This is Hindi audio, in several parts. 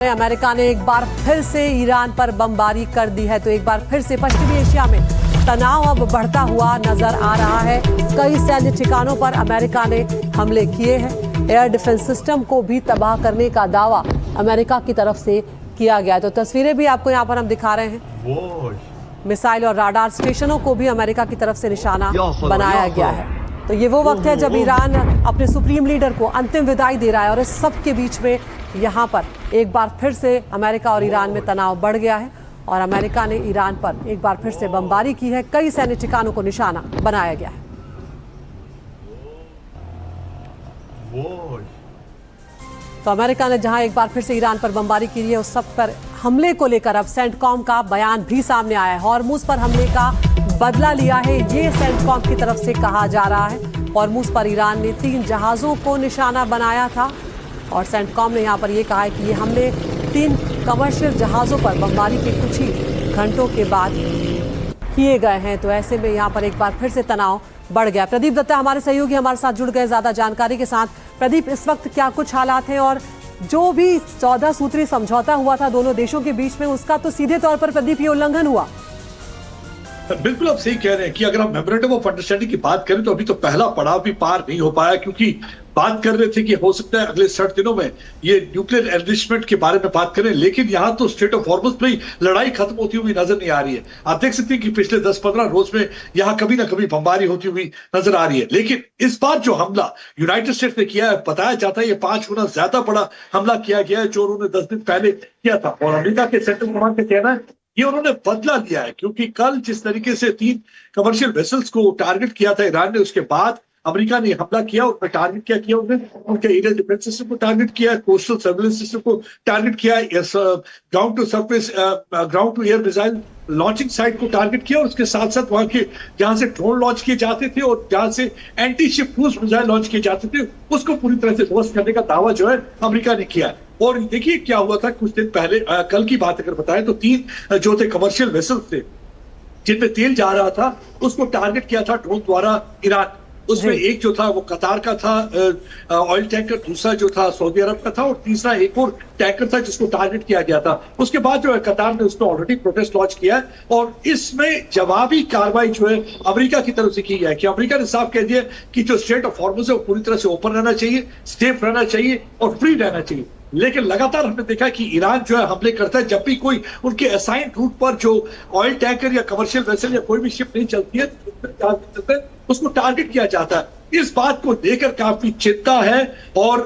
अमेरिका ने एक बार फिर से ईरान पर बमबारी कर दी है। तो एक बार फिर से पश्चिमी एशिया में तनाव अब बढ़ता हुआ नजर आ रहा है। कई सैन्य ठिकानों पर अमेरिका ने हमले किए हैं। एयर डिफेंस सिस्टम को भी तबाह करने का दावा अमेरिका की तरफ से किया गया है। तो तस्वीरें भी आपको यहाँ पर हम दिखा रहे हैं। मिसाइल और राडार स्टेशनों को भी अमेरिका की तरफ से निशाना बनाया गया है। तो ये वो वक्त है जब ईरान अपने सुप्रीम लीडर को अंतिम विदाई दे रहा है और इस सब के बीच में यहाँ पर एक बार फिर से अमेरिका और ईरान में तनाव बढ़ गया है और अमेरिका ने ईरान पर एक बार फिर से बमबारी की है। कई सैन्य ठिकानों को निशाना बनाया गया है। तो अमेरिका ने जहां एक बार फिर से ईरान पर बमबारी की है उस सब पर हमले को लेकर अब सेंटकॉम का बयान भी सामने आया है। हॉर्मुज पर हमले का बदला लिया है, ये सेंटकॉम की तरफ से कहा जा रहा है। हॉर्मुज पर ईरान ने 3 जहाज़ों को निशाना बनाया था और सेंटकॉम ने यहाँ पर ये कहा है कि ये हमले 3 कमर्शियल जहाज़ों पर बमबारी के कुछ ही घंटों के बाद किए गए हैं। तो ऐसे में यहाँ पर एक बार फिर से तनाव बढ़ गया। प्रदीप दत्ता हमारे सहयोगी हमारे साथ जुड़ गए ज़्यादा जानकारी के साथ। प्रदीप, इस वक्त क्या कुछ हालात हैं और जो भी 14 सूत्री समझौता हुआ था दोनों देशों के बीच में, उसका तो सीधे तौर पर प्रदीप ये उल्लंघन हुआ। बिल्कुल आप सही कह रहे हैं कि अगर आप मेमोरेंडम ऑफ अंडरस्टैंडिंग की बात करें तो अभी तो पहला पड़ाव भी पार नहीं हो पाया, क्योंकि बात कर रहे थे कि हो सकता है अगले 60 दिनों में ये न्यूक्लियर एनरिचमेंट के बारे में बात करें, लेकिन यहाँ तो स्ट्रेट ऑफ हॉर्मुज में लड़ाई खत्म होती हुई नजर नहीं आ रही है। आप देख सकते हैं कि पिछले 10-15 रोज में यहाँ कभी ना कभी बमबारी होती हुई नजर आ रही है। लेकिन इस बार जो हमला यूनाइटेड स्टेट्स ने किया है, बताया जाता है ये 5 गुना ज्यादा बड़ा हमला किया गया है जो उन्होंने 10 दिन पहले किया था। और अमेरिका के सेंट्रल कमांड का कहना है ये उन्होंने बदला लिया है, क्योंकि कल जिस तरीके से 3 कमर्शियल वेसल्स को टारगेट किया था ईरान ने, उसके बाद अमेरिका ने हमला किया। उन्होंने टारगेट क्या किया, उन्होंने उनके एरियल डिफेंस सिस्टम को टारगेट किया, कोस्टल सर्विलेंस सिस्टम को टारगेट किया, ground to surface ground to air missile launching site को टारगेट किया और उसके साथ साथ वहां के जहां से ड्रोन लॉन्च किए जाते थे और जहां से anti ship cruise missile launch किए जाते थे उसको पूरी तरह से ध्वस्त करने का दावा जो है अमेरिका ने किया। और देखिए क्या हुआ था कुछ दिन पहले, कल की बात अगर बताएं तो 3 जो थे कमर्शियल वेसल्स थे जिनमें तेल जा रहा था, उसको टारगेट किया था ड्रोन द्वारा ईरान। उसमें एक जो था वो कतार का था ऑयल टैंकर, दूसरा जो था सऊदी अरब का था और तीसरा एक और टैंकर था जिसको टारगेट किया गया था। उसके बाद जो है कतार ने उसको ऑलरेडी प्रोटेस्ट लॉन्च किया है और इसमें जवाबी कार्रवाई जो है अमेरिका की तरफ से की है कि अमेरिका ने साफ कह दिया कि जो स्ट्रेट ऑफ हॉर्मुज है वो पूरी तरह से ओपन रहना चाहिए, सेफ रहना चाहिए और फ्री रहना चाहिए। लेकिन लगातार हमने देखा कि ईरान जो है हमले करता है जब भी कोई उनके असाइंड रूट पर जो ऑयल टैंकर या कमर्शियल वेसल या कोई भी शिप नहीं चलती है उसको टारगेट किया जाता है। इस बात को लेकर काफी चिंता है और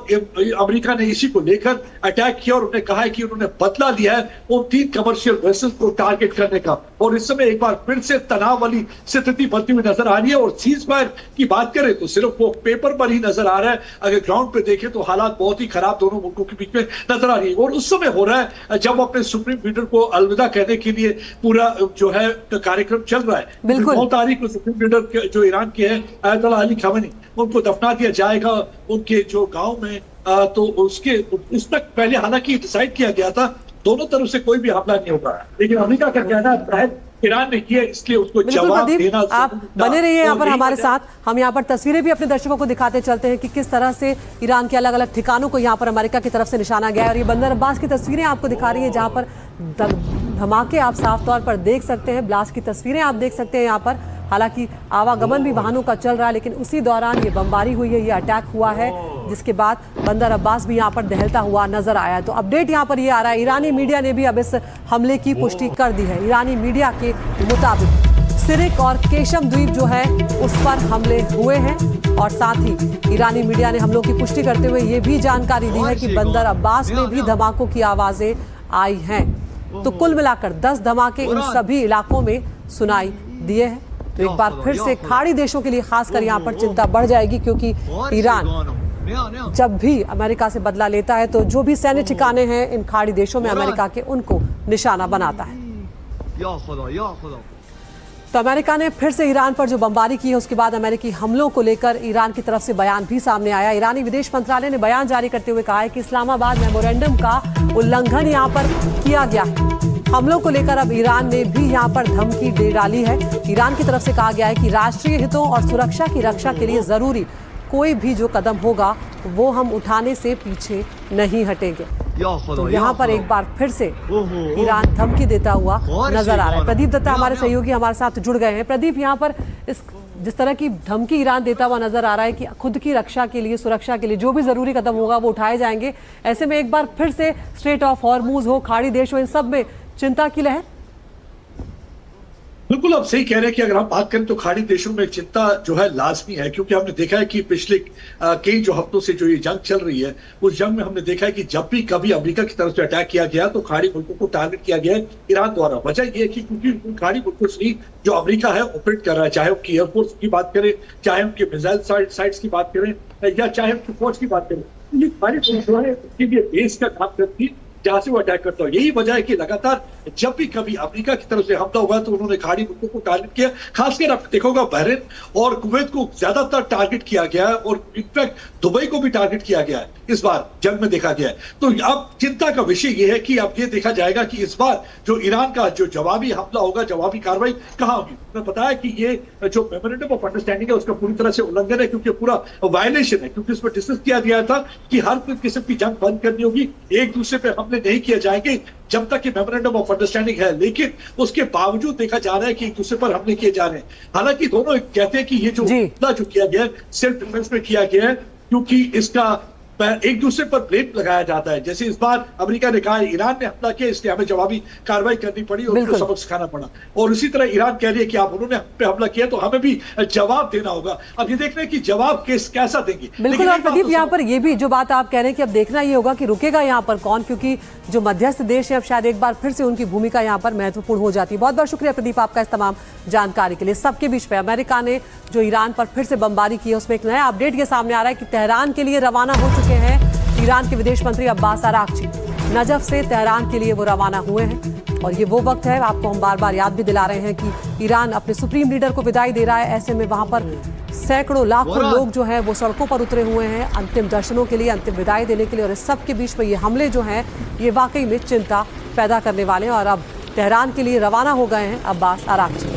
अमेरिका ने इसी को लेकर अटैक किया और उन्होंने कहा है कि उन्होंने बदला लिया है उन 3 कमर्शियल वेसल्स को टारगेट करने का। और इस समय एक बार फिर से तनाव वाली स्थिति बनती हुई नजर आ रही है। और सीज फायर की बात करें तो सिर्फ वो पेपर पर ही नजर आ रहा है, अगर ग्राउंड पे देखें तो हालात बहुत ही खराब दोनों मुल्कों के बीच में नजर आ रही है। और उस समय हो रहा है जब अपने सुप्रीम लीडर को अलविदा कहने के लिए पूरा जो है कार्यक्रम चल रहा है। 9 तारीख को सुप्रीम लीडर जो ईरान के हैं अयतुल्लाह अली खामेनी, उनको दफना दिया जाएगा उनके जो गांव में। तो उसके इस तक पहले हालांकि डिसाइड किया गया था दोनों तरफ से कोई भी हमला नहीं होगा, लेकिन अमेरिका का कहना है ईरान ने किया इसलिए उसको जवाब देना। आप बने रहिए यहाँ पर हमारे साथ। हम यहाँ पर तस्वीरें भी अपने दर्शकों को दिखाते चलते हैं कि किस तरह से ईरान के अलग अलग ठिकानों को यहाँ पर अमेरिका की तरफ से निशाना गया है। और ये बंदर अब्बास की तस्वीरें आपको दिखा रही है जहाँ पर धमाके आप साफ तौर पर देख सकते हैं। ब्लास्ट की तस्वीरें आप देख सकते हैं यहाँ पर। हालांकि आवागमन भी वाहनों का चल रहा है, लेकिन उसी दौरान ये बमबारी हुई है, ये अटैक हुआ है, जिसके बाद बंदर अब्बास भी यहाँ पर दहलता हुआ नजर आया। तो अपडेट यहाँ पर ये आ रहा है, ईरानी मीडिया ने भी अब इस हमले की पुष्टि कर दी है। ईरानी मीडिया के मुताबिक सिरिक और केशम द्वीप जो है उस पर हमले हुए हैं और साथ ही ईरानी मीडिया ने हमलों की पुष्टि करते हुए ये भी जानकारी दी है कि बंदर अब्बास में भी धमाकों की आवाजें आई हैं। तो कुल मिलाकर 10 धमाके इन सभी इलाकों में सुनाई दिए हैं। तो एक बार फिर से खाड़ी देशों के लिए खासकर यहाँ पर चिंता बढ़ जाएगी, क्योंकि ईरान जब भी अमेरिका से बदला लेता है तो जो भी सैन्य ठिकाने हैं इन खाड़ी देशों में अमेरिका के, उनको निशाना बनाता है। तो अमेरिका ने फिर से ईरान पर जो बमबारी की है उसके बाद अमेरिकी हमलों को लेकर ईरान की तरफ से बयान भी सामने आया। ईरानी विदेश मंत्रालय ने बयान जारी करते हुए कहा है कि इस्लामाबाद मेमोरेंडम का उल्लंघन यहाँ पर किया गया है। हमलों को लेकर अब ईरान ने भी यहाँ पर धमकी दे डाली है। ईरान की तरफ से कहा गया है कि राष्ट्रीय हितों और सुरक्षा की रक्षा के लिए जरूरी कोई भी जो कदम होगा वो हम उठाने से पीछे नहीं हटेंगे। तो यहाँ पर एक बार फिर से ईरान धमकी देता हुआ नजर आ रहा है। प्रदीप दत्ता हमारे सहयोगी हमारे साथ जुड़ गए हैं। प्रदीप, यहाँ पर इस जिस तरह की धमकी ईरान देता हुआ नजर आ रहा है कि खुद की रक्षा के लिए, सुरक्षा के लिए जो भी जरूरी कदम होगा वो उठाए जाएंगे, ऐसे में एक बार फिर से स्ट्रेट ऑफ हॉर्मुज हो, खाड़ी देश हो, इन सब में चिंता की लहर। बिल्कुल आप सही कह रहे हैं कि अगर हम बात करें तो खाड़ी देशों में चिंता जो है लाजमी है, क्योंकि हमने देखा है कि पिछले कई जो हफ्तों से जो ये जंग चल रही है, उस जंग में हमने देखा है कि जब भी कभी अमेरिका की तरफ से अटैक किया गया तो खाड़ी मुल्कों को टारगेट किया गया है ईरान द्वारा। वजह यह है कि क्योंकि उन खाड़ी मुल्कों से जो अमेरिका है ऑपरेट कर रहा है, चाहे उनकी एयरफोर्स की बात करें, चाहे उनके मिसाइल साइट्स की बात करें, या चाहे उनकी फौज की बात करें, ये खाड़ी जो है उसके लिए बेस का काम करती है जहां से वो अटैक करता है। यही वजह है कि लगातार जब भी कभी अमेरिका की तरफ से हमला हुआ तो उन्होंने खाड़ी मुल्कों को टारगेट किया। खासकर आप देखोगे बहरीन और कुवैत को ज्यादातर टारगेट किया गया है, और इनफैक्ट दुबई को भी टारगेट किया गया है इस बार जंग में देखा गया है। तो अब चिंता का विषय यह है कि अब ये देखा जाएगा कि इस बार जो ईरान का जो जवाबी हमला होगा, जवाबी कार्रवाई कहां होगी। उन्होंने बताया कि ये जो मेमोरेंडम ऑफ अंडरस्टैंडिंग है उसका पूरी तरह से उल्लंघन है, क्योंकि पूरा वायलेशन है, क्योंकि इसमें डिस्कस किया गया था कि हर किस्म की जंग बंद करनी होगी, एक दूसरे पर हमले नहीं किए जाएंगे जब तक कि मेमोरेंडम ऑफ अंडरस्टैंडिंग है। लेकिन उसके बावजूद देखा जा रहा है कि एक दूसरे पर हमले किए जा रहे हैं। हालांकि दोनों कहते हैं कि ये जो हमला जो किया गया है सेल्फ डिफेंस में किया गया है, क्योंकि इसका एक दूसरे पर ब्लेम लगाया जाता है। जैसे इस बार अमेरिका ने कहा ईरान ने हमला किया इसलिए हमें जवाबी कार्रवाई करनी पड़ी और उनको सबक सिखाना पड़ा, और उसी तरह ईरान कह रही है कि आप उन्होंने हम पे हमला किया तो हमें भी जवाब देना होगा। अब ये देख रहे हैं कि जवाब कैसा देंगे। बिल्कुल। और प्रदीप, यहाँ पर ये भी जो बात आप कह रहे हैं कि अब देखना ये होगा कि रुकेगा यहाँ पर कौन, क्योंकि जो मध्यस्थ देश है अब शायद एक बार फिर से उनकी भूमिका यहाँ पर महत्वपूर्ण हो जाती है। बहुत बहुत शुक्रिया प्रदीप आपका इस तमाम जानकारी के लिए। सबके बीच में अमेरिका ने जो ईरान पर फिर से बमबारी की है उसमें एक नया अपडेट ये सामने आ रहा है कि तेहरान के लिए रवाना हो चुके हैं ईरान के विदेश मंत्री अब्बास अरागची। नजफ से तेहरान के लिए वो रवाना हुए हैं, और ये वो वक्त है, आपको हम बार बार याद भी दिला रहे हैं कि ईरान अपने सुप्रीम लीडर को विदाई दे रहा है। ऐसे में वहां पर सैकड़ों लाखों लोग जो हैं वो सड़कों पर उतरे हुए हैं अंतिम दर्शनों के लिए, अंतिम विदाई देने के लिए। और इस सब के बीच में ये हमले जो हैं ये वाकई में चिंता पैदा करने वाले हैं, और अब तेहरान के लिए रवाना हो गए हैं अब्बास अरागची।